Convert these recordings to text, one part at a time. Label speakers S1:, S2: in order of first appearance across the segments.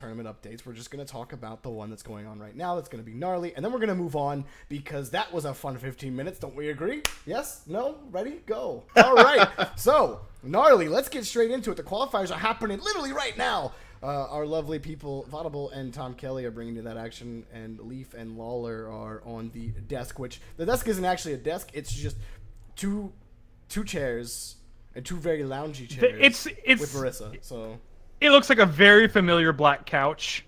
S1: tournament updates. We're just going to talk about the one that's going on right now. That's going to be gnarly. And then we're going to move on because that was a fun 15 minutes. Don't we agree? Yes? No? Ready? Go. All right. So, gnarly. Let's get straight into it. The qualifiers are happening literally right now. Our lovely people, Vaudable and Tom Kelly, are bringing you that action, and Leaf and Lawler are on the desk, which the desk isn't actually a desk. It's just two chairs and two very loungy chairs with Marissa. So
S2: it looks like a very familiar black couch,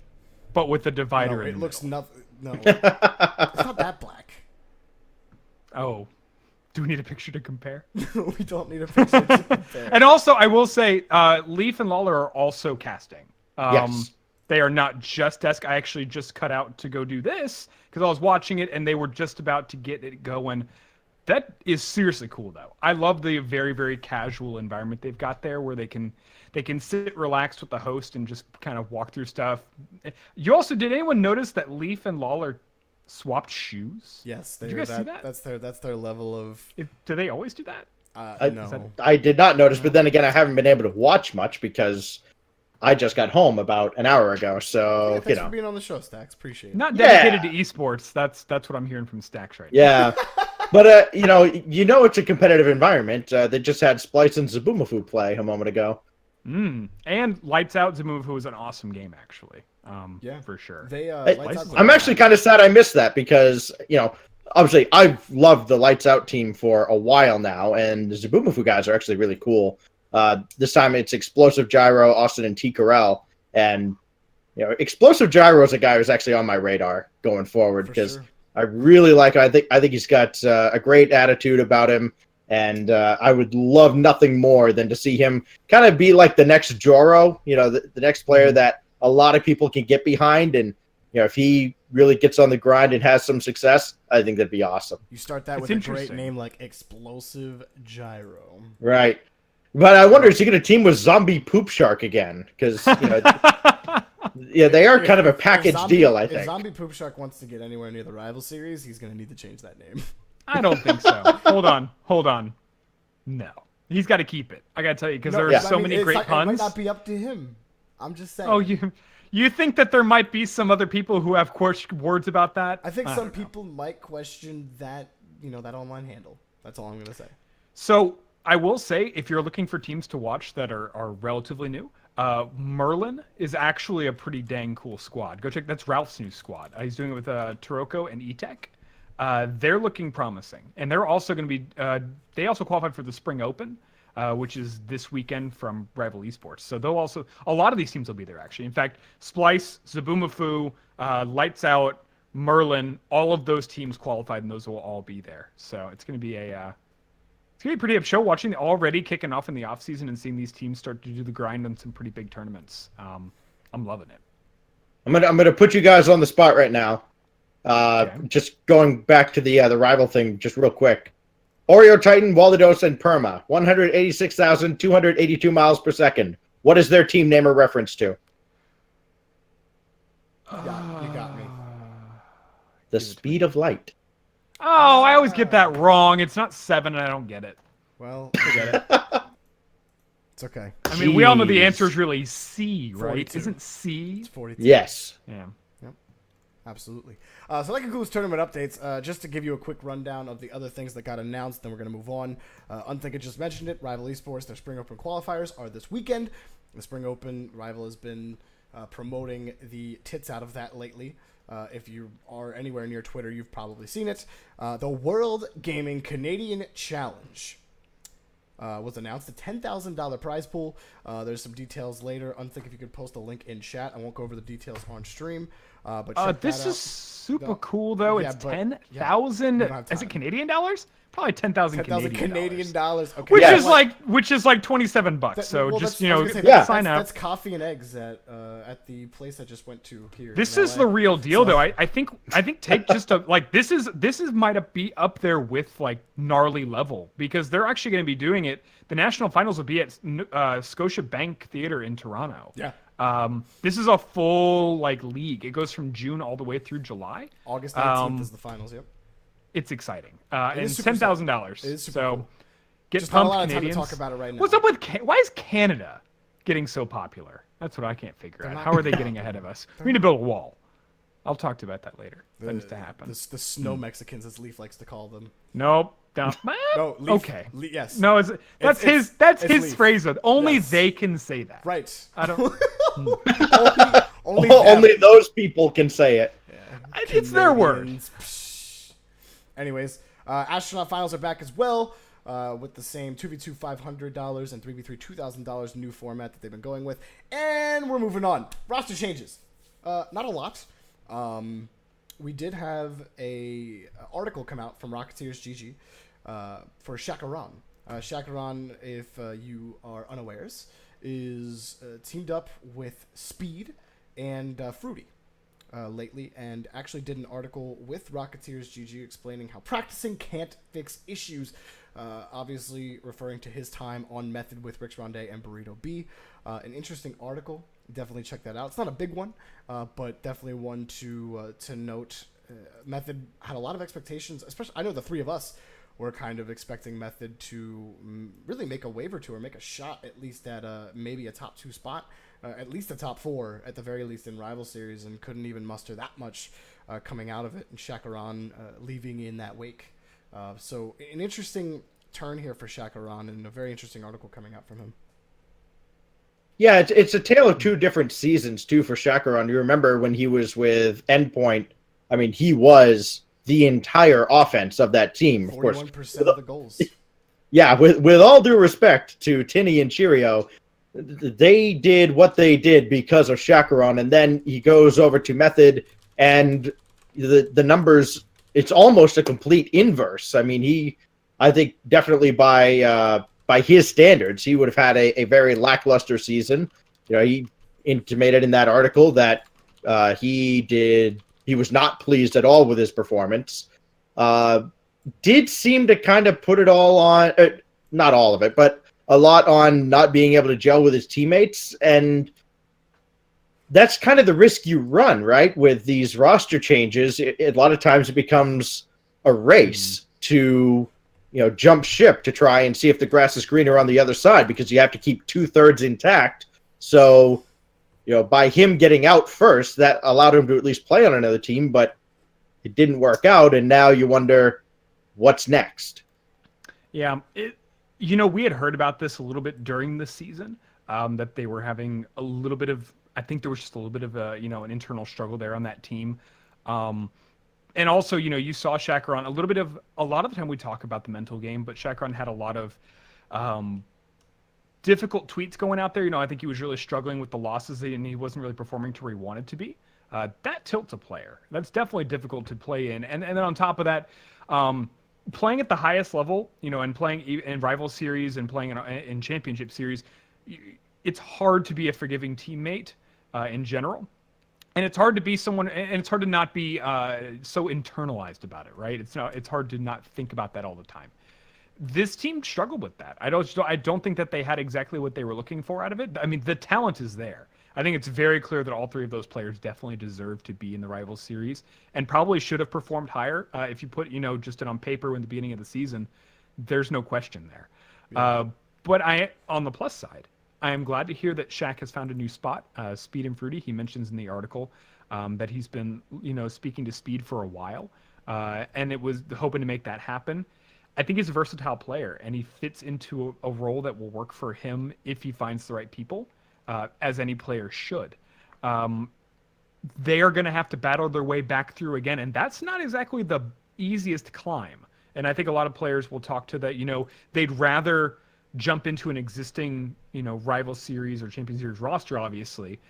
S2: but with a divider.
S1: No,
S2: in
S1: it
S2: the
S1: looks
S2: middle.
S1: nothing. No, it's not that black.
S2: Oh, do we need a picture to compare?
S1: We don't need a picture to compare.
S2: And also, I will say, Leaf and Lawler are also casting.
S3: Yes.
S2: They are not just desk. I actually just cut out to go do this because I was watching it and they were just about to get it going. That is seriously cool, though. I love the very, very casual environment they've got there where they can sit relaxed with the host and just kind of walk through stuff. You also, did anyone notice that Leaf and Lawler swapped shoes?
S1: Yes,
S2: did you guys see that?
S1: That's their level of.
S2: Do they always do that?
S1: No.
S3: I did not notice, but then again, I haven't been able to watch much because I just got home about an hour ago. So
S1: Yeah, thanks for being on the show, Stacks. Appreciate it.
S2: Not dedicated to esports. That's what I'm hearing from Stacks right now.
S3: Yeah. But you know it's a competitive environment. They just had Splice and Zabumafu play a moment ago.
S2: And Lights Out Zamuvu was an awesome game, actually.
S1: Yeah,
S2: for sure.
S3: I'm actually kind of sad I missed that because, obviously I've loved the Lights Out team for a while now, and the Zabumafu guys are actually really cool. This time it's Explosive Gyro, Austin, and T. Corral. And, Explosive Gyro is a guy who's actually on my radar going forward because sure. I really like him. I think he's got a great attitude about him. And I would love nothing more than to see him kind of be like the next Joro, the next player that a lot of people can get behind. And, if he really gets on the grind and has some success, I think that'd be awesome.
S1: You start that with a great name like Explosive Gyro.
S3: Right. But I wonder, is he going to team with Zombie Poop Shark again? Because, yeah, they are kind of a package deal, I think.
S1: If Zombie Poop Shark wants to get anywhere near the rival series, he's going to need to change that name.
S2: I don't think so. Hold on. No. He's got to keep it. I got to tell you, because there are so many great puns.
S1: It might not be up to him. I'm just saying.
S2: Oh, you think that there might be some other people who have words about that?
S1: I think some people might question that, that online handle. That's all I'm going to say.
S2: So I will say, if you're looking for teams to watch that are relatively new, Merlin is actually a pretty dang cool squad. Go check. That's Ralph's new squad. He's doing it with Taroko and E-Tech. They're looking promising, and they're also going to be. They also qualified for the Spring Open, which is this weekend from Rival Esports. So they'll also. A lot of these teams will be there actually. In fact, Splice, Zabumafu, Lights Out, Merlin, all of those teams qualified, and those will all be there. So it's going to be it's going to be a pretty up show watching already kicking off in the off season and seeing these teams start to do the grind on some pretty big tournaments. I'm loving it.
S3: I'm gonna put you guys on the spot right now. Okay. Just going back to the rival thing, just real quick. Oreo Titan, Waldados, and Perma, 186,282 miles per second. What is their team name or reference to?
S1: You got me.
S3: The speed of light.
S2: Oh, I always get that wrong. It's not 7, and I don't get it.
S1: Well, forget it. It's okay.
S2: I mean, we all know the answer is really C, right?
S1: 42.
S2: Isn't C?
S1: It's 42.
S3: Yes.
S2: Yeah.
S1: Yep. Absolutely. So that concludes tournament updates. Just to give you a quick rundown of the other things that got announced, then we're going to move on. Unthinka just mentioned it. Rival Esports, their Spring Open qualifiers are this weekend. The Spring Open, Rival has been promoting the tits out of that lately. If you are anywhere near Twitter, you've probably seen it. The World Gaming Canadian Challenge was announced, a $10,000 prize pool. There's some details later. Unthinka, if you could post a link in chat. I won't go over the details on stream. But
S2: this is super cool, though. Yeah, it's 10,000. Is it Canadian dollars? Probably 10,000
S1: Canadian dollars. Okay.
S2: Which is like $27. So just sign up.
S1: That's coffee and eggs at the place I just went to here.
S2: This is the real deal, though. I think take just a like this is might be up there with like gnarly level because they're actually going to be doing it. The national finals will be at Scotiabank Theatre in Toronto.
S1: Yeah.
S2: This is a full league. It goes from June all the way through July.
S1: August 19th is the finals. Yep.
S2: It's exciting. And $10,000. So
S1: get
S2: just
S1: pumped,
S2: not a lot of
S1: Canadians.
S2: Time
S1: to talk about it right now.
S2: What's up with why is Canada getting so popular? That's what I can't figure out.
S1: not-
S2: How are they getting ahead of us? We need to build a wall. I'll talk to you about that later. That needs to happen.
S1: The snow Mexicans, as Leaf likes to call them.
S2: Nope. No.
S1: No, Leaf,
S2: Okay.
S1: Yes.
S2: No, that's his
S1: Leaf.
S2: phrase. Only
S1: Yes.
S2: they can say that.
S1: Right.
S2: I don't.
S3: Only those people can say it.
S2: It's their word.
S1: Canadians. Psh. Anyways, Astronaut Finals are back as well with the same 2v2 $500 and 3v3 $2,000 new format that they've been going with. And we're moving on. Roster changes. Not a lot. We did have a article come out from Rocketeers GG for Shakahron. Shakahron, if you are unawares, is teamed up with Speed and Fruity lately, and actually did an article with Rocketeers GG explaining how practicing can't fix issues, obviously referring to his time on Method with Rix Ronde and Burrito B. An interesting article. Definitely check that out. It's not a big one, but definitely one to note. Method had a lot of expectations, especially I know the three of us were kind of expecting Method to really make a wave or two or make a shot at least at maybe a top 2 spot, at least a top 4 at the very least in Rival Series, and couldn't even muster that much coming out of it, and Shakahron leaving in that wake. So an interesting turn here for Shakahron, and a very interesting article coming out from him.
S3: Yeah, it's a tale of two different seasons, too, for Shakahron. You remember when he was with Endpoint, I mean, he was the entire offense of that team, of course.
S1: 41% of the goals.
S3: Yeah, with all due respect to Tinny and Cheerio, they did what they did because of Shakahron, and then he goes over to Method, and the numbers, it's almost a complete inverse. I mean, I think definitely by his standards, he would have had a very lackluster season. You know, he intimated in that article that he was not pleased at all with his performance. Did seem to kind of put it all on, not all of it, but a lot on not being able to gel with his teammates. And that's kind of the risk you run, right? With these roster changes, a lot of times it becomes a race to, jump ship to try and see if the grass is greener on the other side, because you have to keep 2/3 intact. So, by him getting out first, that allowed him to at least play on another team, but it didn't work out. And now you wonder what's next.
S2: Yeah. We had heard about this a little bit during the season, that they were having a little bit of, I think there was just a little bit of an internal struggle there on that team. And also, you saw Shakahron a lot of the time we talk about the mental game, but Shakahron had a lot of difficult tweets going out there. I think he was really struggling with the losses, and he wasn't really performing to where he wanted to be. That tilts a player. That's definitely difficult to play in. And then on top of that, playing at the highest level, and playing in rival series and playing in championship series, it's hard to be a forgiving teammate in general. And it's hard to be someone, and it's hard to not be so internalized about it, right? It's hard to not think about that all the time. This team struggled with that. I don't think that they had exactly what they were looking for out of it. I mean, the talent is there. I think it's very clear that all three of those players definitely deserve to be in the rival series, and probably should have performed higher. If you put, just it on paper in the beginning of the season, there's no question there. Yeah. But on the plus side, I am glad to hear that Shaq has found a new spot. Speed and Fruity, he mentions in the article that he's been, speaking to Speed for a while, and it was hoping to make that happen. I think he's a versatile player, and he fits into a role that will work for him if he finds the right people, as any player should. They are going to have to battle their way back through again, and that's not exactly the easiest climb. And I think a lot of players will talk to that, they'd rather jump into an existing, rival series or champion series roster, obviously,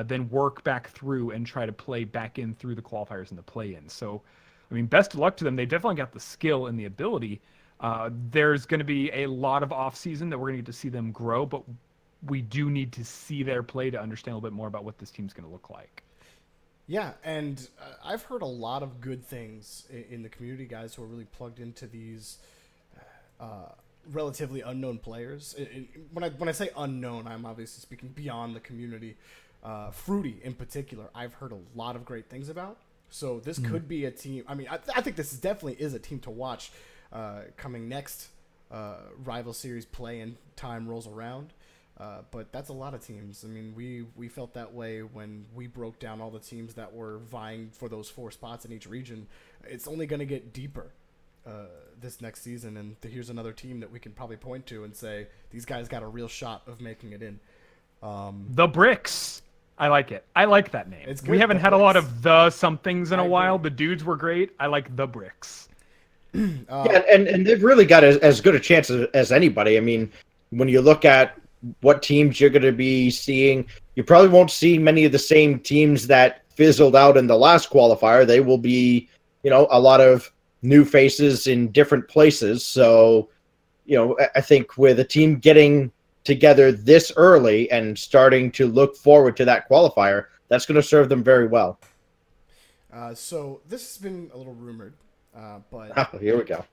S2: than work back through and try to play back in through the qualifiers and the play-in. So, I mean, best of luck to them. They definitely got the skill and the ability. There's going to be a lot of off-season that we're going to get to see them grow, but we do need to see their play to understand a little bit more about what this team's going to look like.
S1: Yeah, and I've heard a lot of good things in the community, guys who are really plugged into these relatively unknown players. When I say unknown, I'm obviously speaking beyond the community. Fruity, in particular, I've heard a lot of great things about. So this could be a team. I mean, I think this definitely is a team to watch coming next rival series play and time rolls around. But that's a lot of teams. I mean, we felt that way when we broke down all the teams that were vying for those 4 spots in each region. It's only going to get deeper this next season, and here's another team that we can probably point to and say, these guys got a real shot of making it in.
S2: The Bricks. I like it. I like that name. We haven't had a lot of the somethings in a while. The dudes were great. I like the Bricks.
S3: Yeah, and they've really got as good a chance as anybody. I mean, when you look at what teams you're going to be seeing, you probably won't see many of the same teams that fizzled out in the last qualifier. They will be, a lot of new faces in different places. So, I think with a team getting together this early and starting to look forward to that qualifier, that's going to serve them very well.
S1: So this has been a little rumored, but
S3: here we go.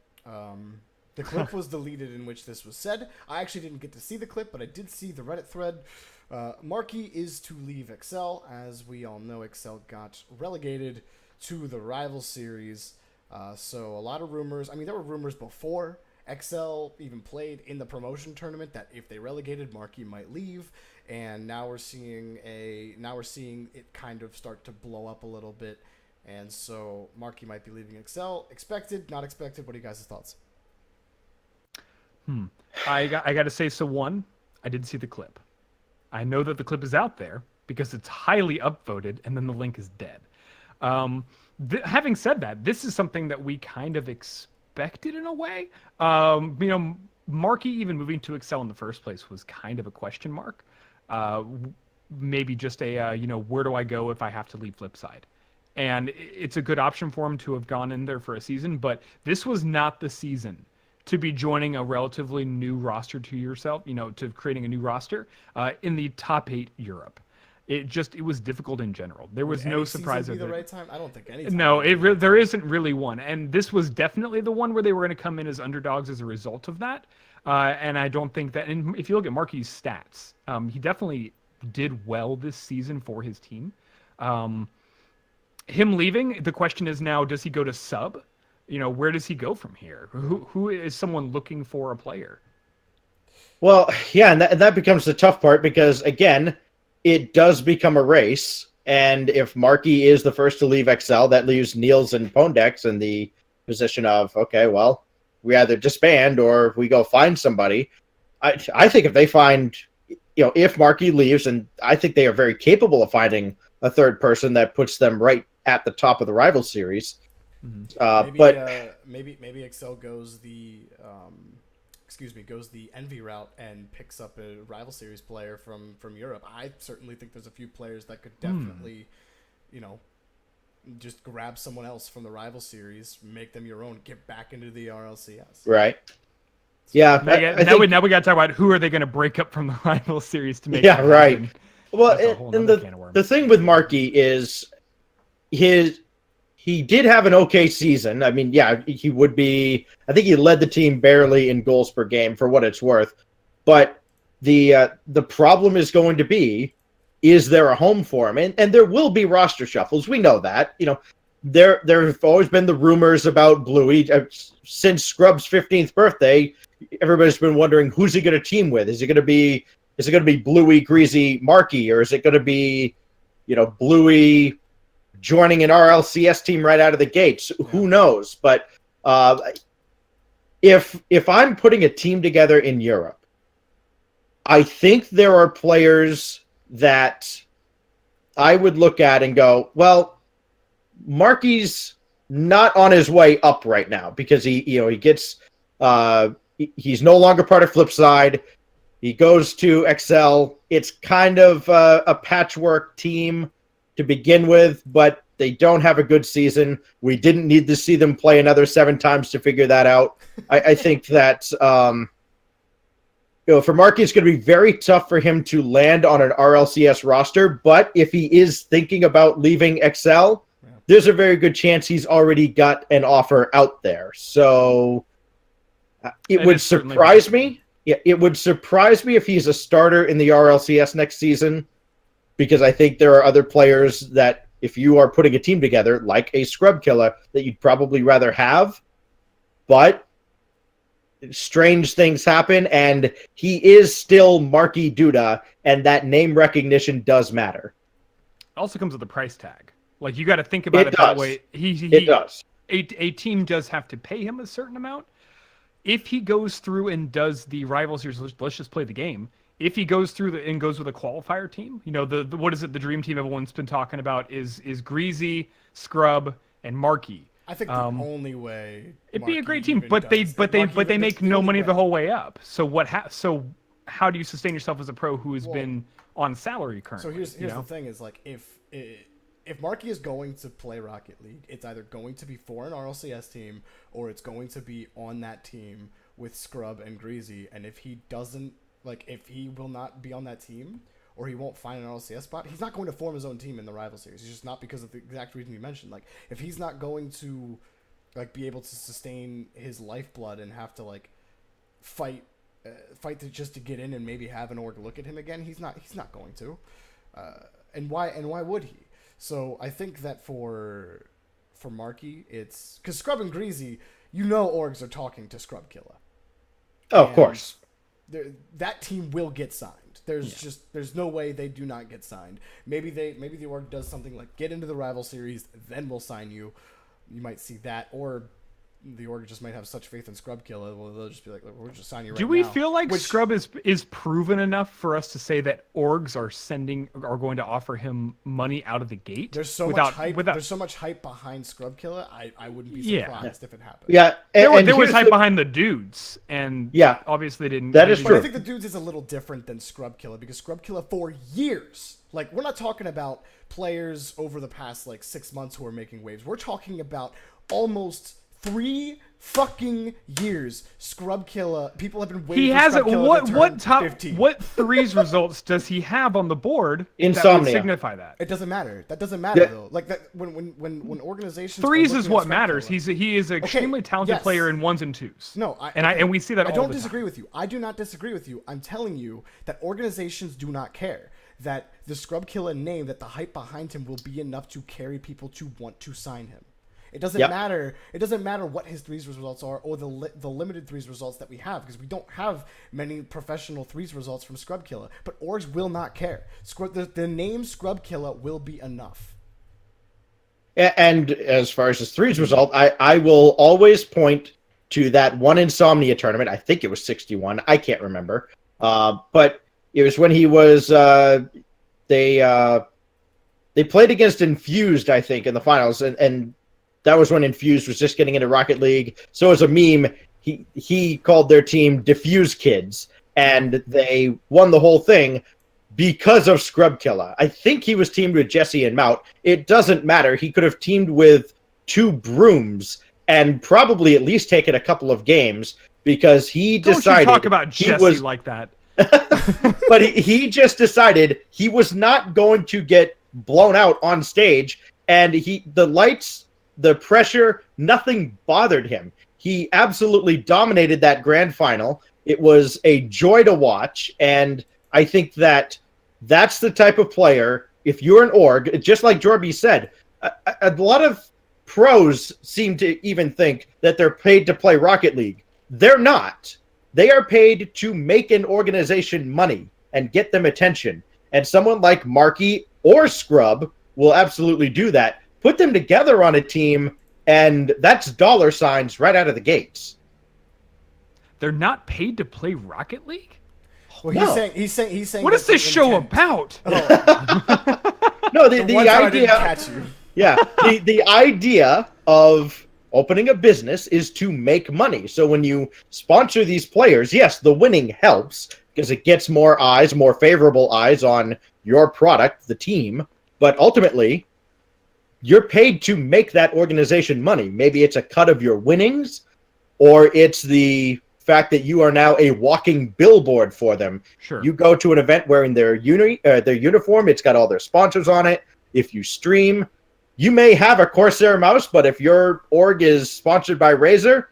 S1: The clip was deleted in which this was said. I actually didn't get to see the clip, but I did see the Reddit thread. Marky is to leave Excel. As we all know, Excel got relegated to the rival series. So a lot of rumors. I mean, there were rumors before Excel even played in the promotion tournament that if they relegated, Marky might leave. And now we're seeing it kind of start to blow up a little bit. And so Marky might be leaving Excel. Expected, not expected. What are you guys' thoughts?
S2: I got to say, so one, I did see the clip. I know that the clip is out there because it's highly upvoted, and then the link is dead. Having said that, this is something that we kind of expected in a way. Marky even moving to Excel in the first place was kind of a question mark. Maybe just where do I go if I have to leave Flipside? And it's a good option for him to have gone in there for a season, but this was not the season to be joining a relatively new roster to yourself, to creating a new roster in the top 8 Europe. It was difficult in general. There was no surprise.
S1: Would any season be the right time? I don't think any.
S2: No, there isn't really one, and this was definitely the one where they were going to come in as underdogs as a result of that. And I don't think that. And if you look at Marky's stats, he definitely did well this season for his team. Him leaving, the question is now, does he go to sub? Where does he go from here? Who is someone looking for a player?
S3: Well, yeah, and that becomes the tough part because, again, it does become a race. And if Marky is the first to leave Excel, that leaves Niels and Pondex in the position of, okay, well, we either disband or we go find somebody. I think if they find, if Marky leaves, and I think they are very capable of finding a third person that puts them right at the top of the rival series.
S1: Maybe Excel goes the envy route and picks up a rival series player from Europe. I certainly think there's a few players that could definitely, just grab someone else from the rival series, make them your own, get back into the RLCS.
S3: Right. Yeah.
S2: Now we got to talk about who are they going to break up from the rival series to make.
S3: Yeah. Right. Well, and the thing with Marky is he did have an okay season. I mean, yeah, he would be. I think he led the team barely in goals per game, for what it's worth. But the problem is going to be, is there a home for him? And there will be roster shuffles. We know that. There have always been the rumors about Bluey since Scrub's 15th birthday. Everybody's been wondering, who's he going to team with? Is it going to be Bluey, Greasy, Marky, or is it going to be, Bluey joining an RLCS team right out of the gates? Who knows? But if I'm putting a team together in Europe, I think there are players that I would look at and go, well, Marky's not on his way up right now because he gets he's no longer part of Flipside. He goes to Excel. It's kind of a patchwork team to begin with, but they don't have a good season. We didn't need to see them play another 7 times to figure that out. I think that for Marky, it's going to be very tough for him to land on an RLCS roster, but if he is thinking about leaving Excel, there's a very good chance he's already got an offer out there. So it would surprise me. Yeah, it would surprise me if he's a starter in the RLCS next season, because I think there are other players that, if you are putting a team together, like a Scrub Killa, that you'd probably rather have. But strange things happen, and he is still Markydooda, and that name recognition does matter.
S2: Also comes with a price tag. Like, you got to think about it
S3: does.
S2: that way.
S3: It does.
S2: A team does have to pay him a certain amount. If he goes through and does the rival series, let's just play the game. If he goes through and goes with a qualifier team, you know, the what is it? The dream team everyone's been talking about is Greasy, Scrub, and Marky.
S1: I think the only way
S2: it'd be a great team, but they make no money the whole way up. So so how do you sustain yourself as a pro who has been on salary currently?
S1: So here's the thing: is like if Marky is going to play Rocket League, it's either going to be for an RLCS team or it's going to be on that team with Scrub and Greasy. And if he doesn't, like, if he will not be on that team or he won't find an RLCS spot, he's not going to form his own team in the rival series. It's just not because of the exact reason you mentioned. Like, if he's not going to, like, be able to sustain his lifeblood and have to, like, fight just to get in and maybe have an org look at him again, he's not going to. And why would he? So I think that for Marky, it's because Scrub and Greasy, orgs are talking to Scrub Killa.
S3: Oh, of course.
S1: That team will get signed. There's no way they do not get signed. Maybe the org does something like get into the rival series, then we'll sign you. You might see that, or the org just might have such faith in Scrub Killa. Well, they'll just be like, we'll just sign you right now.
S2: Do we feel like Scrub is proven enough for us to say that orgs are going to offer him money out of the gate?
S1: There's so much hype. There's so much hype behind Scrub Killa. I wouldn't be surprised if it happened.
S3: Yeah,
S2: there was hype behind the dudes, and obviously they didn't.
S3: That is true.
S1: I think the dudes is a little different than Scrub Killa because Scrub Killa for years, like, we're not talking about players over the past like 6 months who are making waves. We're talking about almost 3 fucking years. Scrub Killa, people have been waiting.
S2: He
S1: for
S2: has it.
S1: Scrub Killa to turn 15.
S2: What threes results does he have on the board?
S3: Insomnia.
S2: That would signify that.
S1: It doesn't matter. That doesn't matter though. Like that when organizations
S2: threes is what matters. He is an extremely talented player in ones and twos.
S1: No,
S2: and we see that.
S1: I
S2: all
S1: don't
S2: the
S1: disagree
S2: time.
S1: with you. I do not disagree with you. I'm telling you that organizations do not care. That the Scrub Killa name, that the hype behind him will be enough to carry people to want to sign him. It doesn't matter. It doesn't matter what his threes results are or the limited threes results that we have, because we don't have many professional threes results from Scrub Killa. But orgs will not care. The name Scrub Killa will be enough.
S3: And as far as his threes result, I will always point to that one Insomnia tournament. I think it was 61. I can't remember. But it was when he was they played against Infused, I think, in the finals, and that was when Infused was just getting into Rocket League. So as a meme, he called their team Diffuse Kids, and they won the whole thing because of Scrub Killa. I think he was teamed with Jesse and Mout. It doesn't matter. He could have teamed with 2 Brooms and probably at least taken a couple of games because he decided...
S2: Don't you talk about Jesse like that.
S3: But he just decided he was not going to get blown out on stage, and the lights... The pressure, nothing bothered him. He absolutely dominated that grand final. It was a joy to watch, and I think that's the type of player, if you're an org, just like Jorby said, a lot of pros seem to even think that they're paid to play Rocket League. They're not. They are paid to make an organization money and get them attention. And someone like Marky or Scrub will absolutely do that. Put them together on a team, and that's dollar signs right out of the gates.
S2: They're not paid to play Rocket League?
S1: Well, he's saying.
S2: What is this show about?
S1: Oh.
S3: No, the idea. Yeah, the idea of opening a business is to make money. So when you sponsor these players, yes, the winning helps because it gets more eyes, more favorable eyes on your product, the team. But ultimately, you're paid to make that organization money. Maybe it's a cut of your winnings, or it's the fact that you are now a walking billboard for them.
S2: Sure.
S3: You go to an event wearing their uniform, it's got all their sponsors on it. If you stream, you may have a Corsair mouse, but if your org is sponsored by Razer,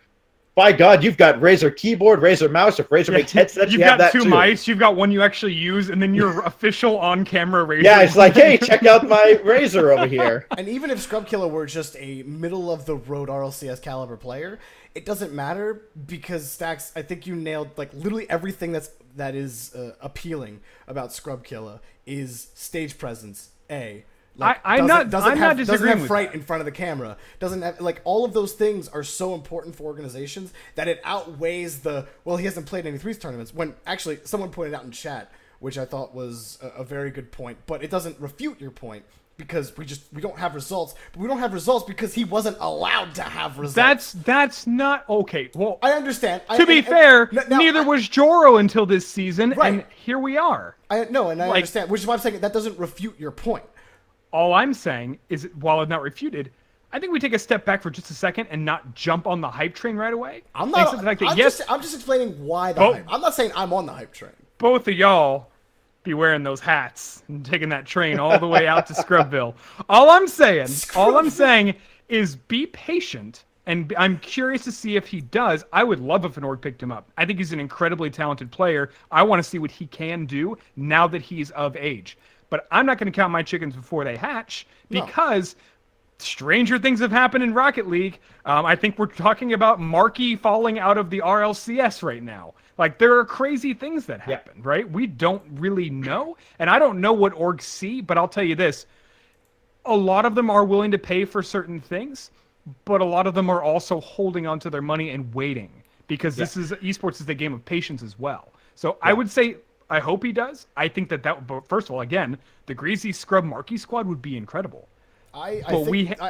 S3: by God, you've got Razer keyboard, Razer mouse. If Razer makes headsets, you have that too.
S2: You've got 2 mice. You've got one you actually use, and then your official on-camera Razer.
S3: Yeah, it's like, hey, check out my Razer over here.
S1: And even if Scrub Killa were just a middle-of-the-road RLCS caliber player, it doesn't matter because Stacks, I think you nailed like literally everything that is appealing about Scrub Killa is stage presence. Like,
S2: I'm not disagreeing
S1: doesn't have
S2: with
S1: fright
S2: that.
S1: in front of the camera. Doesn't have, like, all of those things are so important for organizations that it outweighs he hasn't played any threes tournaments. When actually someone pointed out in chat, which I thought was a very good point, but it doesn't refute your point because we don't have results. But we don't have results because he wasn't allowed to have results.
S2: That's not okay. Well,
S1: I understand.
S2: To be fair, neither was Joro until this season, and here we are.
S1: I understand, which is why I'm saying that doesn't refute your point.
S2: All I'm saying is, while I'm not refuted, I think we take a step back for just a second and not jump on the hype train right away.
S1: I'm just explaining why the hype. I'm not saying I'm on the hype train.
S2: Both of y'all be wearing those hats and taking that train all the way out to Scrubville. All I'm saying is be patient, and I'm curious to see if he does. I would love if an org picked him up. I think he's an incredibly talented player. I want to see what he can do now that he's of age. But I'm not going to count my chickens before they hatch because stranger things have happened in Rocket League. I think we're talking about Marky falling out of the RLCS right now. Like, there are crazy things that happen, right? We don't really know. And I don't know what orgs see, but I'll tell you this. A lot of them are willing to pay for certain things, but a lot of them are also holding on to their money and waiting because esports is the game of patience as well. So I would say, I hope he does. I think but first of all, again, the Greasy Scrub Marky squad would be incredible.
S1: I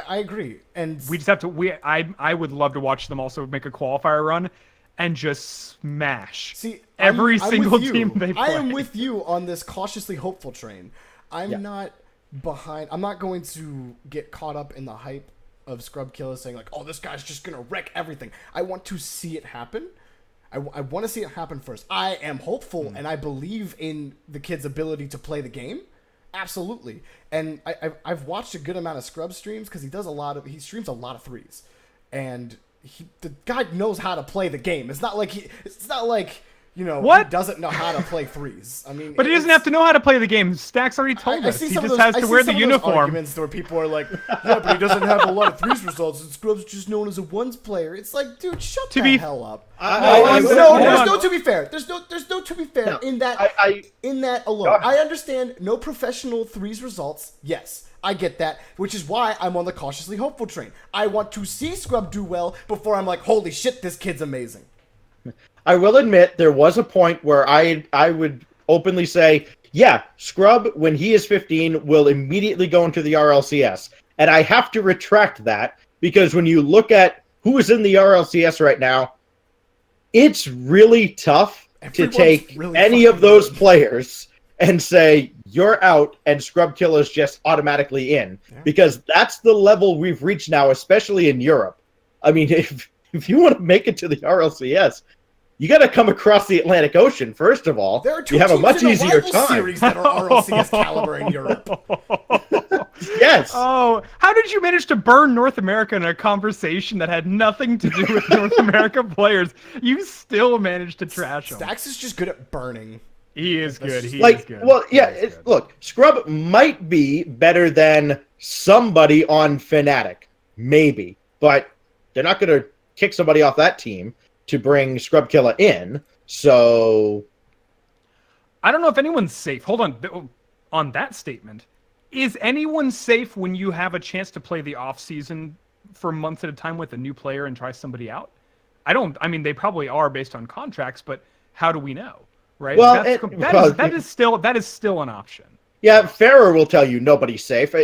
S1: agree, and
S2: we just have to. I would love to watch them also make a qualifier run, and just smash every single team they play.
S1: I am with you on this cautiously hopeful train. I'm not behind. I'm not going to get caught up in the hype of Scrub Killa saying like, "Oh, this guy's just gonna wreck everything." I want to see it happen. I want to see it happen first. I am hopeful, and I believe in the kid's ability to play the game. Absolutely. And I've watched a good amount of Scrub streams because he streams a lot of threes. And the guy knows how to play the game. It's not like he doesn't know how to play threes. I mean,
S2: but he doesn't have to know how to play the game. Stacks already told us. He just has to wear the uniform.
S1: Arguments where people are like, yeah, but he doesn't have a lot of threes results. And Scrub's just known as a ones player. It's like, dude, shut the hell up. There's no to be fair. There's no to be fair in that alone. I understand no professional threes results. Yes, I get that, which is why I'm on the cautiously hopeful train. I want to see Scrub do well before I'm like, holy shit, this kid's amazing.
S3: I will admit there was a point where I would openly say, yeah, Scrub, when he is 15, will immediately go into the RLCS. And I have to retract that because when you look at who is in the RLCS right now, it's really tough to take any of those players and say, you're out, and Scrub Killa is just automatically in. Yeah. Because that's the level we've reached now, especially in Europe. I mean, if you want to make it to the RLCS, you got to come across the Atlantic Ocean, first of all.
S1: There are two
S3: you have a much easier time.
S1: Series that are RLCS caliber in Europe.
S3: Yes.
S2: Oh, how did you manage to burn North America in a conversation that had nothing to do with North America players? You still managed to trash them.
S1: Stacks is just good at burning.
S2: He is good. He
S3: is
S2: good.
S3: Well, yeah, look, Scrub might be better than somebody on Fnatic. Maybe. But they're not going to kick somebody off that team to bring Scrub Killa in, so
S2: I don't know if anyone's safe. Hold on that statement. Is anyone safe when you have a chance to play the off season for months at a time with a new player and try somebody out? I mean, they probably are based on contracts, but how do we know, right?
S3: Well,
S2: that is still an option.
S3: Yeah, Farrer will tell you nobody's safe.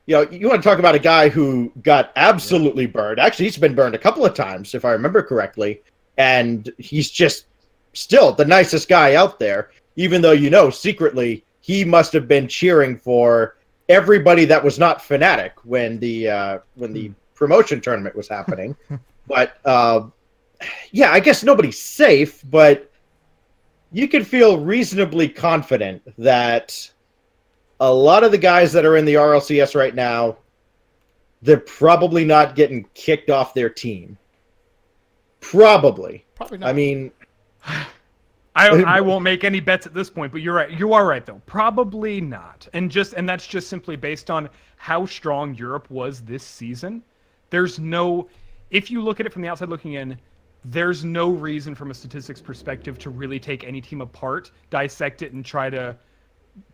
S3: You want to talk about a guy who got absolutely burned. Actually, he's been burned a couple of times, if I remember correctly. And he's just still the nicest guy out there, even though, secretly he must have been cheering for everybody that was not Fnatic when the promotion tournament was happening. But, yeah, I guess nobody's safe, but you can feel reasonably confident that a lot of the guys that are in the RLCS right now, they're probably not getting kicked off their team. Probably.
S1: Probably not.
S3: I mean,
S2: I won't make any bets at this point, but you're right. You are right though. Probably not. And that's just simply based on how strong Europe was this season. There's no, if you look at it from the outside looking in, there's no reason from a statistics perspective to really take any team apart, dissect it, and try to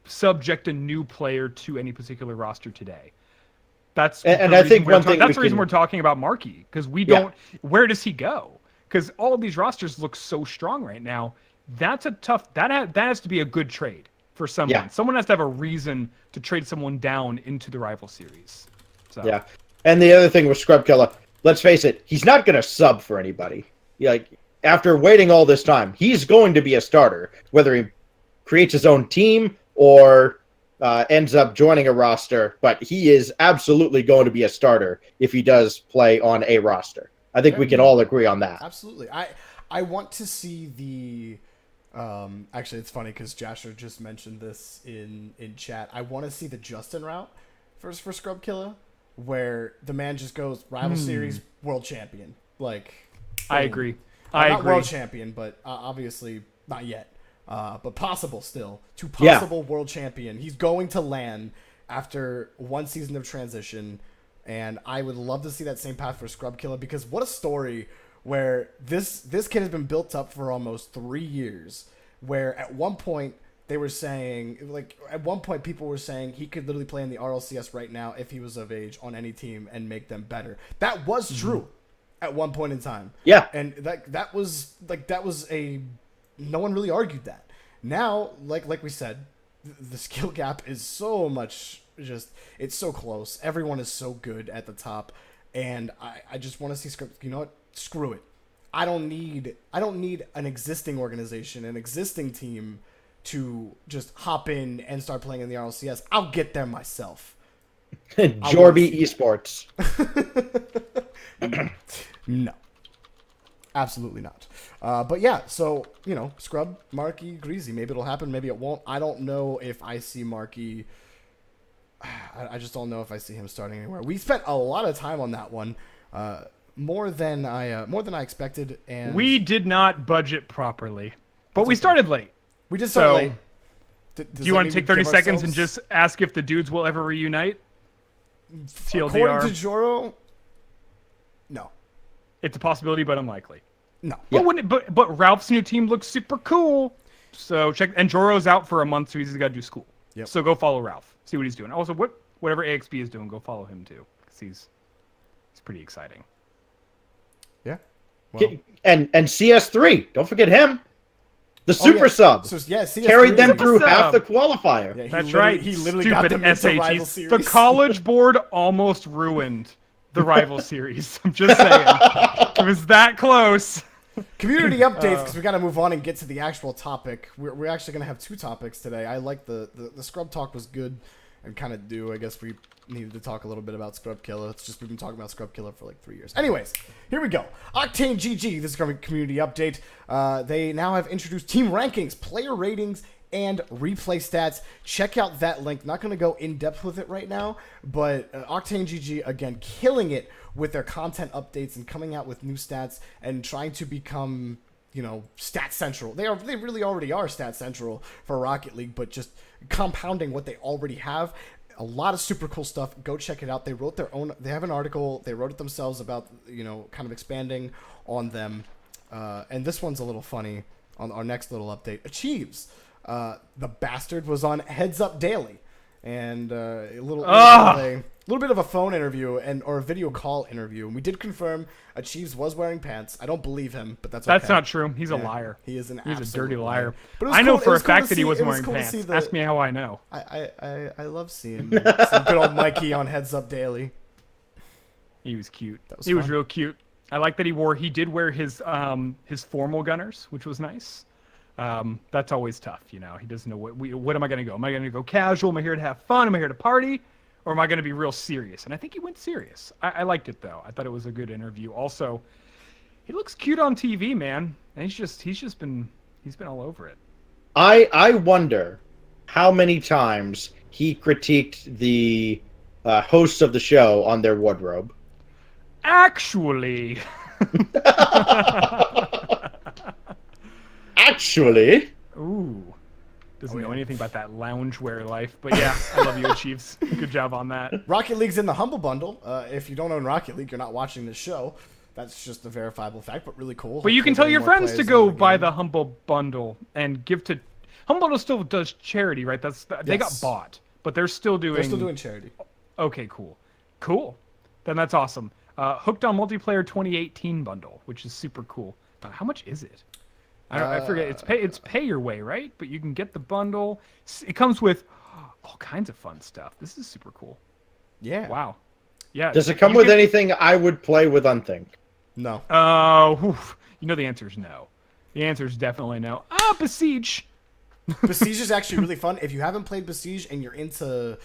S2: subject a new player to any particular roster today. That's
S3: I think one thing
S2: that's the reason we're talking about Marky, because we don't. Where does he go? Because all of these rosters look so strong right now. That's a tough. That has to be a good trade for someone.
S3: Yeah.
S2: Someone has to have a reason to trade someone down into the rival series. So.
S3: Yeah, and the other thing with Scrub Killa, let's face it, he's not going to sub for anybody. Like, after waiting all this time, he's going to be a starter, whether he creates his own team or ends up joining a roster. But he is absolutely going to be a starter if he does play on a roster. I think we can all agree on that.
S1: Absolutely. I want to see the. Actually, it's funny because Jasher just mentioned this in chat. I want to see the Justin route for Scrub Killa, where the man just goes rival series world champion. Like,
S2: I agree.
S1: Not world champion, but obviously not yet. But possible still. To possible world champion. He's going to LAN after one season of transition, and I would love to see that same path for Scrub Killa, because what a story where this kid has been built up for almost 3 years, where at one point they were saying, like, at one point people were saying he could literally play in the RLCS right now if he was of age on any team and make them better. That was true at one point in time.
S3: Yeah.
S1: And that was a, no one really argued that. Now, like we said, the skill gap is so much, just, it's so close. Everyone is so good at the top, and I just want to see Scrub. You know what? Screw it. I don't need an existing organization, an existing team to just hop in and start playing in the RLCS. I'll get there myself.
S3: Jorby Esports.
S1: No. Absolutely not. But yeah, so, you know, Scrub, Marky, Greasy. Maybe it'll happen, maybe it won't. I don't know if I see Marky. I just don't know if I see him starting anywhere. We spent a lot of time on that one. More than I expected, and
S2: we did not budget properly, but we started late.
S1: We just started late.
S2: Do you want to take 30 seconds and just ask if the dudes will ever reunite? TLDR.
S1: According to Joro, no.
S2: It's a possibility, but unlikely.
S1: No.
S2: But Ralph's new team looks super cool. So check. And Joro's out for a month, so he's got to do school.
S1: Yep.
S2: So go follow Ralph. See what he's doing. Also, whatever AXB is doing, go follow him too, because he's pretty exciting.
S1: Yeah. Well.
S3: And CS3, don't forget him. The super sub.
S1: So, yeah, CS3
S3: carried them through half the qualifier.
S1: Yeah,
S2: That's right.
S1: He literally
S2: Stupid
S1: got them into rival
S2: SHEs.
S1: series.
S2: The College Board almost ruined the rival series. I'm just saying. It was that close.
S1: Community updates, because we got to move on and get to the actual topic. We're actually going to have two topics today. I like the Scrub talk was good and kind of I guess we needed to talk a little bit about Scrub Killa. It's just we've been talking about Scrub Killa for like 3 years. Anyways, here we go. Octane GG, this is a community update. They now have introduced team rankings, player ratings, and replay stats. Check out that link. Not going to go in depth with it right now, but Octane GG, again, killing it with their content updates and coming out with new stats and trying to become, you know, stat central. They really already are stat central for Rocket League, but just compounding what they already have. A lot of super cool stuff. Go check it out. They wrote their own. They have an article. They wrote it themselves about, you know, kind of expanding on them. And this one's a little funny. On our next little update, Achieves. The bastard was on Heads Up Daily, and a little bit of a phone interview or a video call interview. And we did confirm Achieves was wearing pants. I don't believe him, but that's okay.
S2: Not true. He's a liar.
S1: He's a dirty
S2: liar.
S1: But
S2: I know for a fact that he wasn't wearing pants. Ask me how I know.
S1: I love seeing good old Mikey on Heads Up Daily.
S2: He was cute. He was real cute. I like that he did wear his formal gunners, which was nice. That's always tough, you know. He doesn't know what am I going to go? Am I going to go casual? Am I here to have fun? Am I here to party? Or am I going to be real serious? And I think he went serious. I liked it though. I thought it was a good interview. Also, he looks cute on TV, man. And he's been all over it.
S3: I wonder how many times he critiqued the hosts of the show on their wardrobe.
S2: Actually,
S3: Actually,
S2: Ooh. Doesn't know anything about that loungewear life, but yeah, I love you, Chiefs. Good job on that.
S1: Rocket League's in the Humble Bundle. If you don't own Rocket League, you're not watching this show. That's just a verifiable fact, but really cool.
S2: But you can
S1: Hopefully
S2: tell your
S1: more
S2: friends to
S1: players
S2: go
S1: in
S2: buy
S1: game.
S2: the Humble Bundle and give to. Humble Bundle still does charity, right? They got
S1: Yes.
S2: bought, but they're still doing.
S1: They're still doing charity.
S2: Okay, cool. Then that's awesome. Hooked on Multiplayer 2018 bundle, which is super cool. But how much is it? I forget. It's pay your way, right? But you can get the bundle. It comes with all kinds of fun stuff. This is super cool.
S1: Yeah.
S2: Wow. Yeah.
S3: does it come with anything I would play with Unthink?
S1: No.
S2: You know the answer is no. The answer is definitely no. Besiege.
S1: Besiege is actually really fun. If you haven't played Besiege and you're into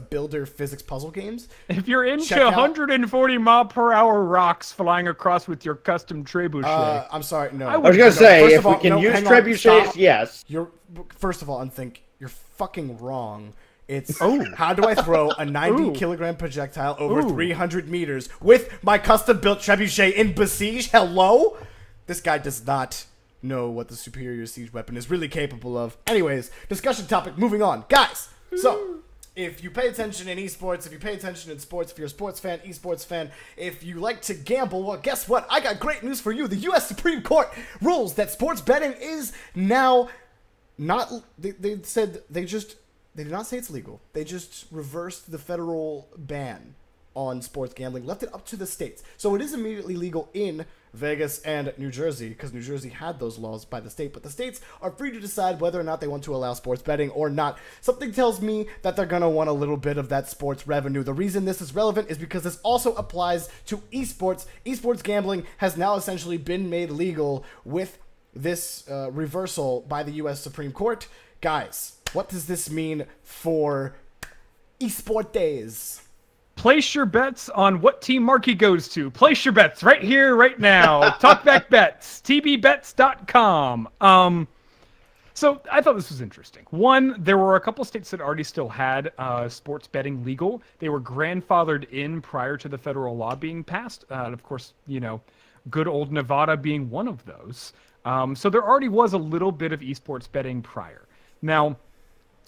S1: builder physics puzzle games,
S2: If you're into
S1: Check out-
S2: 140 mile per hour rocks flying across with your custom trebuchet.
S1: I'm sorry, no.
S3: I was gonna say,
S1: First
S3: if
S1: of all,
S3: we can
S1: no,
S3: use
S1: hang on,
S3: trebuchets,
S1: stop.
S3: yes.
S1: You're first of all, Unthink, you're fucking wrong. It's
S2: Oh.
S1: how do I throw a 90
S2: Ooh.
S1: kilogram projectile over
S2: Ooh.
S1: 300 meters with my custom built trebuchet in Besiege? Hello? This guy does not know what the superior siege weapon is really capable of. Anyways, discussion topic, moving on. Guys, so if you pay attention in esports, if you pay attention in sports, if you're a sports fan, esports fan, if you like to gamble, well, guess what? I got great news for you. The U.S. Supreme Court rules that sports betting is now not. They said they did not say it's legal. They just reversed the federal ban on sports gambling, left it up to the states. So it is immediately legal in Vegas and New Jersey, because New Jersey had those laws by the state, but the states are free to decide whether or not they want to allow sports betting or not. Something tells me that they're going to want a little bit of that sports revenue. The reason this is relevant is because this also applies to esports. Esports gambling has now essentially been made legal with this reversal by the U.S. Supreme Court. Guys, what does this mean for esport days?
S2: Place your bets on what team Marky goes to. Place your bets right here, right now. Talkback Bets, tbbets.com. So I thought this was interesting. One, there were a couple states that already still had sports betting legal. They were grandfathered in prior to the federal law being passed. And of course, good old Nevada being one of those. So there already was a little bit of esports betting prior. Now,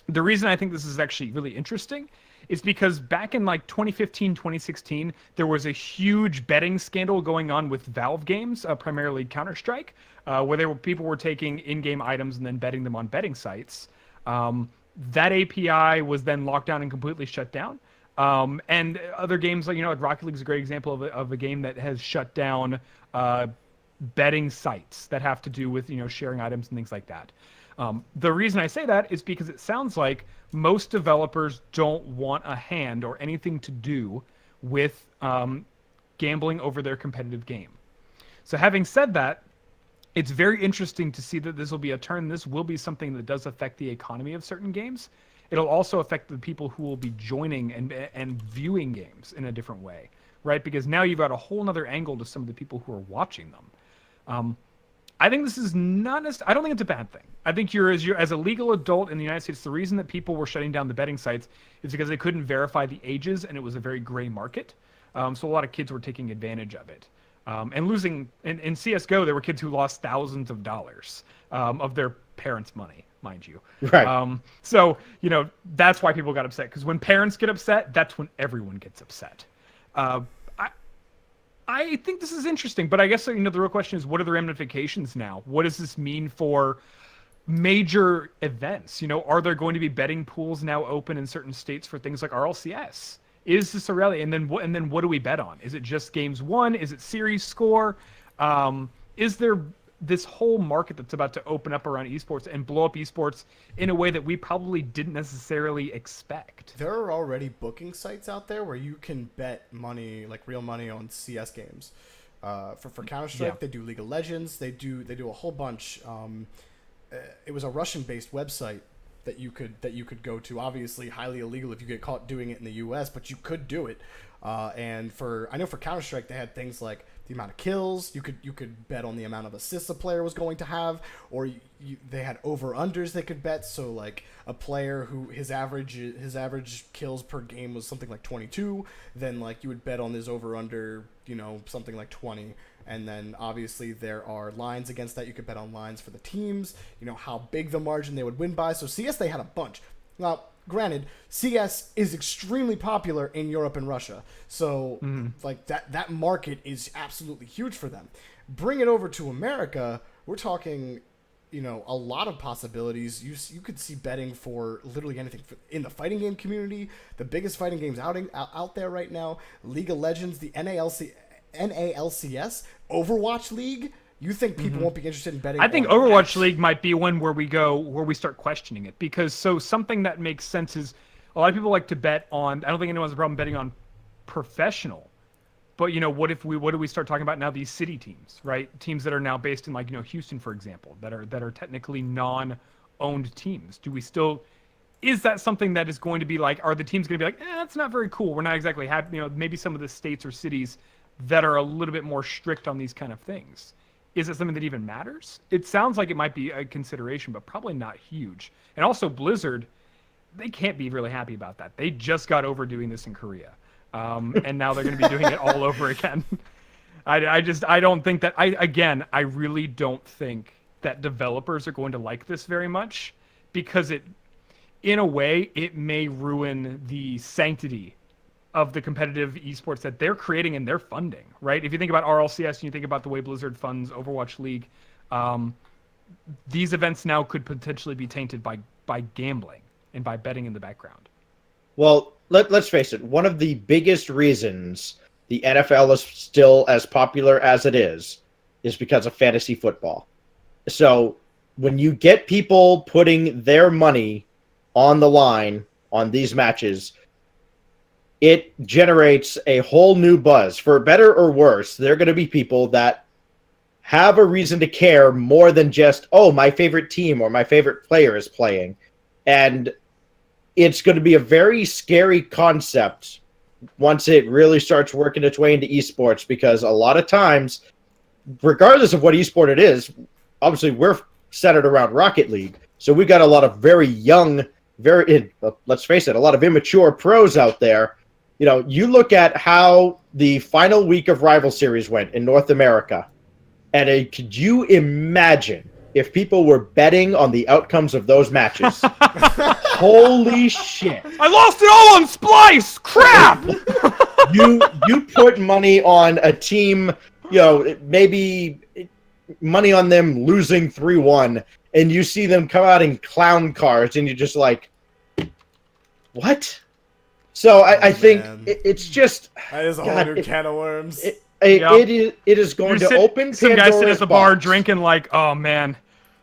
S2: the reason I think this is actually really interesting is because back in like 2015, 2016, there was a huge betting scandal going on with Valve games, primarily Counter-Strike, where people were taking in-game items and then betting them on betting sites. That API was then locked down and completely shut down. And other games like Rocket League is a great example of a game that has shut down betting sites that have to do with sharing items and things like that. The reason I say that is because it sounds like most developers don't want a hand or anything to do with gambling over their competitive game. So having said that, it's very interesting to see that this will be a turn. This will be something that does affect the economy of certain games. It'll also affect the people who will be joining and viewing games in a different way, right? Because now you've got a whole other angle to some of the people who are watching them. I think this is not I don't think it's a bad thing. I think as a legal adult in the United States, the reason that people were shutting down the betting sites is because they couldn't verify the ages and it was a very gray market. So a lot of kids were taking advantage of it. And losing in CSGO, there were kids who lost thousands of dollars of their parents' money, mind you.
S3: Right.
S2: So, that's why people got upset. Because when parents get upset, that's when everyone gets upset. I think this is interesting, but I guess the real question is, what are the ramifications now? What does this mean for major events? Are there going to be betting pools now open in certain states for things like RLCS? Is this a reality? And then what do we bet on? Is it just games won? Is it series score? Is there this whole market that's about to open up around esports and blow up esports in a way that we probably didn't necessarily expect?
S1: There are already booking sites out there where you can bet money, like real money, on CS games. For Counter-Strike, They do League of Legends. They do a whole bunch. It was a Russian-based website that you could go to. Obviously, highly illegal if you get caught doing it in the U.S., but you could do it. And I know for Counter-Strike, they had things like the amount of kills. You could bet on the amount of assists a player was going to have, or they had over-unders they could bet. So like a player who his average kills per game was something like 22, then like you would bet on his over-under, something like 20, And then obviously there are lines against that. You could bet on lines for the teams, how big the margin they would win by. So CS, they had a bunch. Now, granted, CS is extremely popular in Europe and Russia. So like that market is absolutely huge for them. Bring it over to America, we're talking, a lot of possibilities. You could see betting for literally anything in the fighting game community. The biggest fighting games out there right now, League of Legends, the NALCS, Overwatch League. You think people won't be interested in betting?
S2: I think Overwatch League might be one where we start questioning it, because something that makes sense is a lot of people like to bet on. I don't think anyone has a problem betting on professional. But what do we start talking about now? These city teams, right? Teams that are now based in Houston, for example, that are technically non-owned teams. Is that something that is going to be are the teams going to be that's not very cool. We're not exactly happy. Maybe some of the states or cities that are a little bit more strict on these kind of things. Is it something that even matters? It sounds like it might be a consideration, but probably not huge. And also Blizzard, they can't be really happy about that. They just got over doing this in Korea. And now they're going to be doing it all over again. I don't think that I really don't think that developers are going to like this very much, because in a way, it may ruin the sanctity of the competitive esports that they're creating and they're funding, right? If you think about RLCS and you think about the way Blizzard funds Overwatch League, these events now could potentially be tainted by gambling and by betting in the background.
S3: Well, let's face it. One of the biggest reasons the NFL is still as popular as it is because of fantasy football. So when you get people putting their money on the line on these matches, it generates a whole new buzz. For better or worse, there are going to be people that have a reason to care more than just, my favorite team or my favorite player is playing. And it's going to be a very scary concept once it really starts working its way into esports, because a lot of times, regardless of what esport it is, obviously we're centered around Rocket League. So we've got a lot of very young, let's face it, a lot of immature pros out there. You look at how the final week of Rival Series went in North America, and could you imagine if people were betting on the outcomes of those matches? Holy shit.
S2: I lost it all on Splice! Crap!
S3: You put money on a team, maybe money on them losing 3-1, and you see them come out in clown cars, and you're just like, what? So I think it's just...
S1: That is a whole new can of worms.
S3: It is going to open
S2: some guy sitting at the bar
S3: box.
S2: drinking oh man,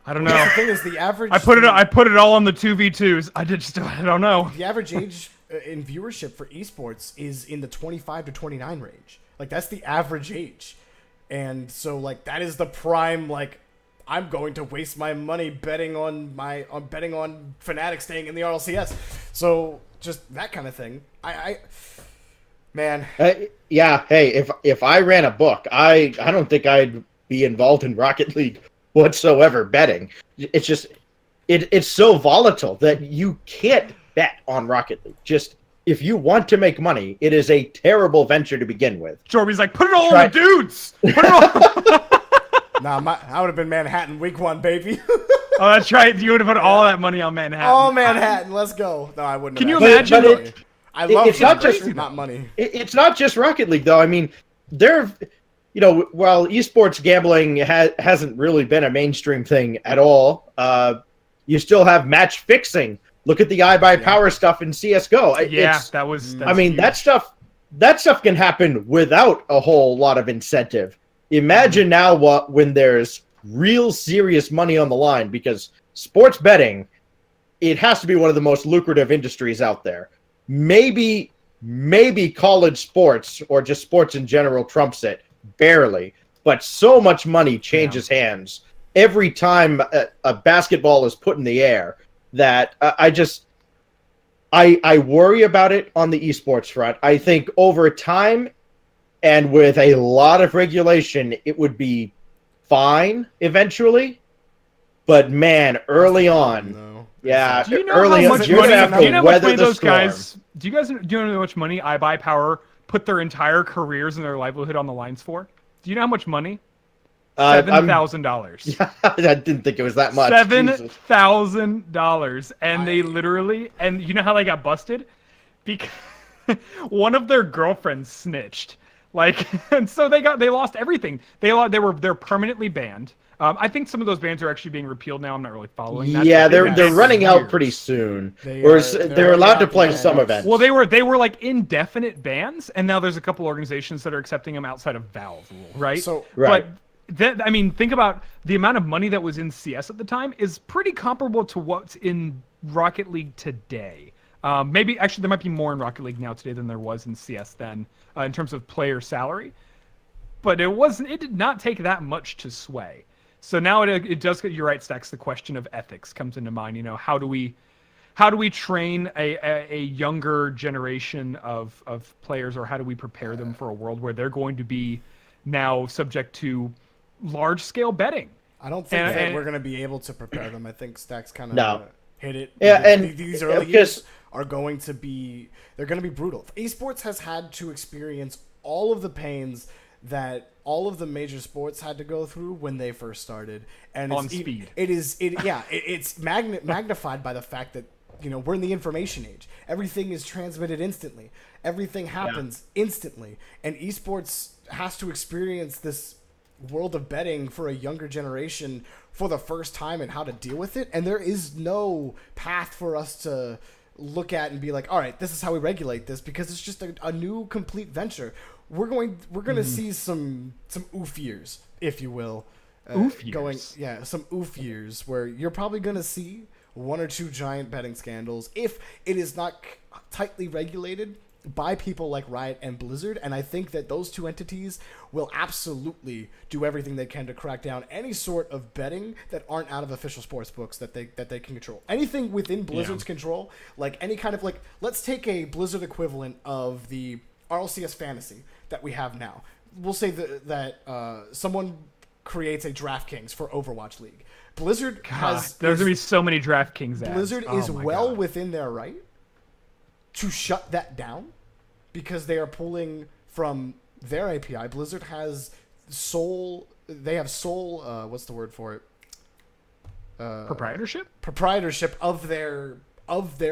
S2: I don't know.
S1: The thing is, the average...
S2: I put it all on the 2v2s. I don't know.
S1: The average age in viewership for esports is in the 25 to 29 range. That's the average age. And so that is the prime I'm going to waste my money betting on Fnatic staying in the RLCS. So just that kind of thing. Man.
S3: Yeah. Hey, if I ran a book, I don't think I'd be involved in Rocket League whatsoever betting. It's just it's so volatile that you can't bet on Rocket League. Just if you want to make money, it is a terrible venture to begin with.
S2: Jorby's like, put it all on the dudes. Put it all.
S1: I would have been Manhattan week 1, baby.
S2: Oh, that's right. You would have put all that money on Manhattan.
S1: All Manhattan. Let's go. No, I wouldn't.
S2: Can you imagine?
S3: It's not just
S1: not money.
S3: It's not just Rocket League, though. I mean, while esports gambling hasn't really been a mainstream thing at all, you still have match fixing. Look at the iBuyPower stuff in CS:GO.
S2: Yeah,
S3: that's that stuff can happen without a whole lot of incentive. Imagine now when there's real serious money on the line, because sports betting, it has to be one of the most lucrative industries out there. Maybe college sports or just sports in general trumps it, barely. But so much money changes hands every time a basketball is put in the air that I worry about it on the esports front. I think over time and with a lot of regulation, it would be fine eventually. But man, early on, yeah,
S2: do you know
S3: early
S2: how
S3: on,
S2: much
S3: you're
S2: money?
S3: gonna have
S2: Do you know
S3: to
S2: how much
S3: weather
S2: money
S3: the
S2: those
S3: storm.
S2: guys? Do you know how much money iBuyPower put their entire careers and their livelihood on the lines for? Do you know how much money?
S3: $7,000.
S2: $7,000.
S3: I didn't think it was that much.
S2: $7,000, and they literally, and you know how they got busted? Because one of their girlfriends snitched, like, and so they lost everything. They're permanently banned. I think some of those bans are actually being repealed now. I'm not really following that.
S3: Yeah, they're running out pretty soon. They're allowed to play some events.
S2: Well, they were like indefinite bans, and now there's a couple organizations that are accepting them outside of Valve rule, right?
S1: So,
S3: right.
S2: But I mean, think about the amount of money that was in CS at the time is pretty comparable to what's in Rocket League today. Maybe actually there might be more in Rocket League now today than there was in CS then, in terms of player salary. But it did not take that much to sway. So now it does. You're right, Stacks. The question of ethics comes into mind. You know, how do we train a younger generation of players, or how do we prepare them for a world where they're going to be now subject to large scale betting?
S1: I don't think that we're going to be able to prepare them. I think Stacks kind of hit it.
S3: Yeah, and
S1: these early years are going to be brutal. Esports has had to experience all of the pains that all of the major sports had to go through when they first started, and it's magnified by the fact that, you know, we're in the information age. Everything is transmitted instantly. Everything happens instantly, and esports has to experience this world of betting for a younger generation for the first time and how to deal with it. And there is no path for us to look at and be like, all right, this is how we regulate this, because it's just a new complete venture. We're going to see some oof years, if you will.
S2: Oof years.
S1: Some oof years where you're probably going to see one or two giant betting scandals if it is not tightly regulated by people like Riot and Blizzard. And I think that those two entities will absolutely do everything they can to crack down any sort of betting that aren't out of official sports books that they can control. Anything within Blizzard's control, like any kind of, like, let's take a Blizzard equivalent of the RLCS fantasy that we have now. We'll say that someone creates a DraftKings for Overwatch League. Blizzard
S2: there's going to be so many DraftKings ads.
S1: Blizzard is well within their right to shut that down because they are pulling from their API. Blizzard has sole what's the word for it? Proprietorship of their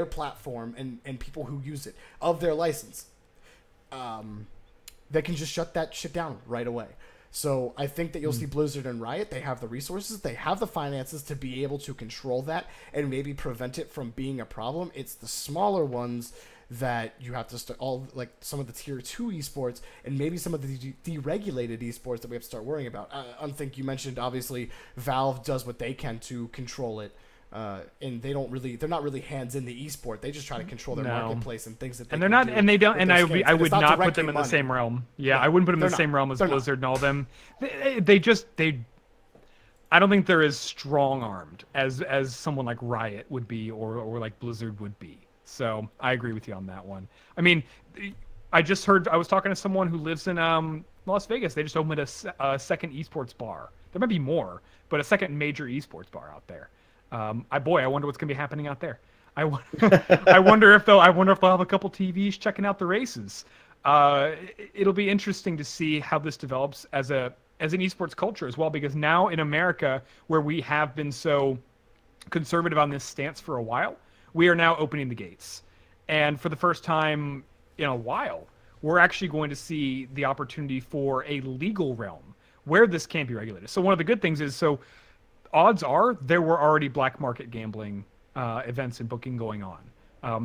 S1: platform and people who use it, of their license. They can just shut that shit down right away. So I think that you'll see Blizzard and Riot. They have the resources, they have the finances to be able to control that and maybe prevent it from being a problem. It's the smaller ones that you have to start, all like some of the tier 2 esports and maybe some of the deregulated esports that we have to start worrying about. I think you mentioned, obviously, Valve does what they can to control it. And they're not really hands in the esport. They just try to control their marketplace and things that they
S2: I would not put them in the same realm. Yeah, I wouldn't put them in the same realm as Blizzard and all them. I don't think they're as strong-armed as someone like Riot would be or like Blizzard would be. So I agree with you on that one. I mean, I was talking to someone who lives in Las Vegas. They just opened a second esports bar. There might be more, but a second major esports bar out there. I wonder what's gonna be happening out there. I wonder if they'll have a couple TVs checking out the races. It'll be interesting to see how this develops as an esports culture as well, because now in America, where we have been so conservative on this stance for a while, we are now opening the gates, and for the first time in a while, we're actually going to see the opportunity for a legal realm where this can't be regulated. So one of the good things is, odds are there were already black market gambling events and booking going on.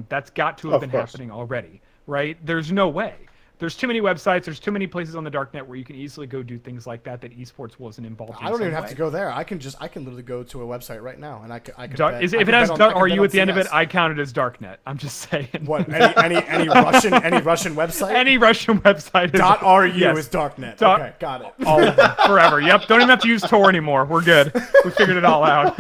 S2: That's got to have been happening already, right? There's no way. There's too many websites. There's too many places on the darknet where you can easily go do things like that esports wasn't involved in.
S1: I don't even have to go there. I can literally go to a website right now and I can
S2: if it has RU at the end of it, I count it as darknet. I'm just saying.
S1: What, any Russian website? Any
S2: Russian website
S1: .ru is darknet. Okay, got it.
S2: All of them, forever. Yep. Don't even have to use Tor anymore. We're good. We figured it all out.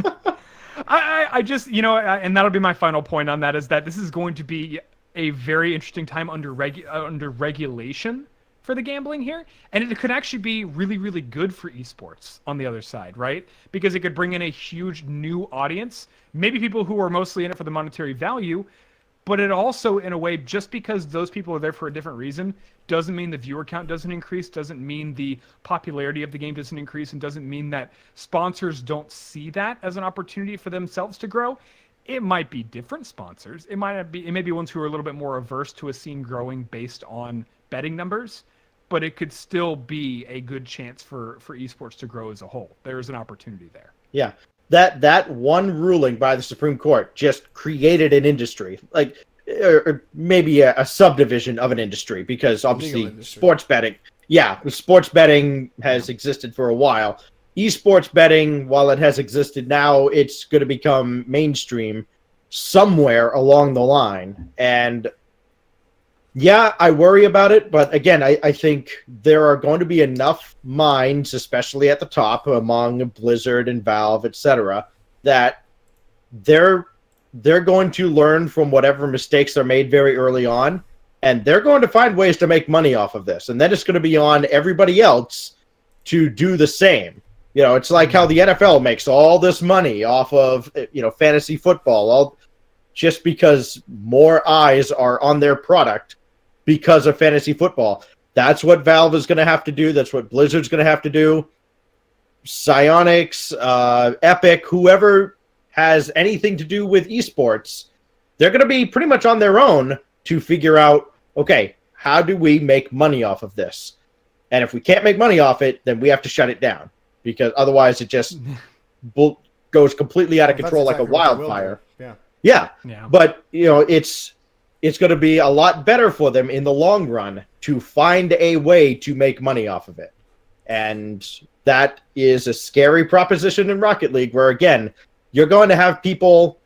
S2: I just, and that'll be my final point on that, is that this is going to be a very interesting time under regulation for the gambling here, and it could actually be really, really good for esports on the other side, right? Because it could bring in a huge new audience, maybe people who are mostly in it for the monetary value, But it also, in a way, just because those people are there for a different reason, doesn't mean the viewer count doesn't increase, doesn't mean the popularity of the game doesn't increase, and doesn't mean that sponsors don't see that as an opportunity for themselves to grow. It might be different sponsors. It may be ones who are a little bit more averse to a scene growing based on betting numbers, but it could still be a good chance for esports to grow as a whole. There's an opportunity there.
S3: Yeah. That one ruling by the Supreme Court just created an industry, like, or maybe a subdivision of an industry, because obviously sports betting has existed for a while. Esports betting, while it has existed now, it's going to become mainstream somewhere along the line. And yeah, I worry about it, but again, I think there are going to be enough minds, especially at the top, among Blizzard and Valve, etc., that they're going to learn from whatever mistakes are made very early on, and they're going to find ways to make money off of this. And then it's going to be on everybody else to do the same. You know, it's like how the NFL makes all this money off of, fantasy football, just because more eyes are on their product because of fantasy football. That's what Valve is going to have to do. That's what Blizzard's going to have to do. Psyonix, Epic, whoever has anything to do with esports, they're going to be pretty much on their own to figure out, okay, how do we make money off of this? And if we can't make money off it, then we have to shut it down, because otherwise it just goes completely out of control, like a wildfire. Yeah. But, it's going to be a lot better for them in the long run to find a way to make money off of it. And that is a scary proposition in Rocket League, where, again, you're going to have people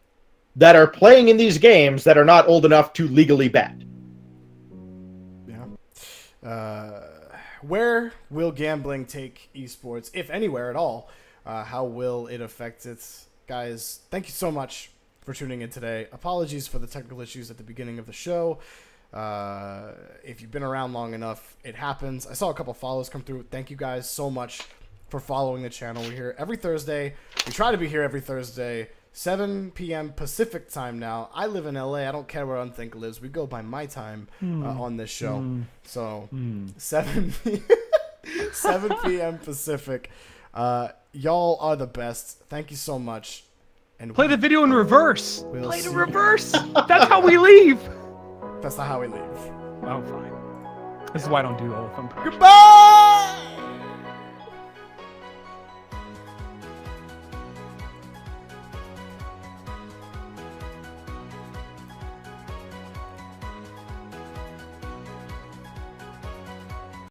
S3: that are playing in these games that are not old enough to legally bet.
S1: Yeah. Where will gambling take esports, if anywhere at all? How will it affect it? Guys, thank you so much for tuning in today. Apologies for the technical issues at the beginning of the show. If you've been around long enough, it happens. I saw a couple follows come through. Thank you guys so much for following the channel. We're here every Thursday. We try to be here every Thursday, 7 p.m. Pacific time now. I live in LA. I don't care where Unthink lives. We go by my time on this show. So 7 p.m. Pacific. Y'all are the best. Thank you so much. And
S2: play the video in reverse. Play the reverse. That's how we leave.
S1: That's not how we leave.
S2: Oh, fine. This is why I don't do all of them.
S1: Goodbye.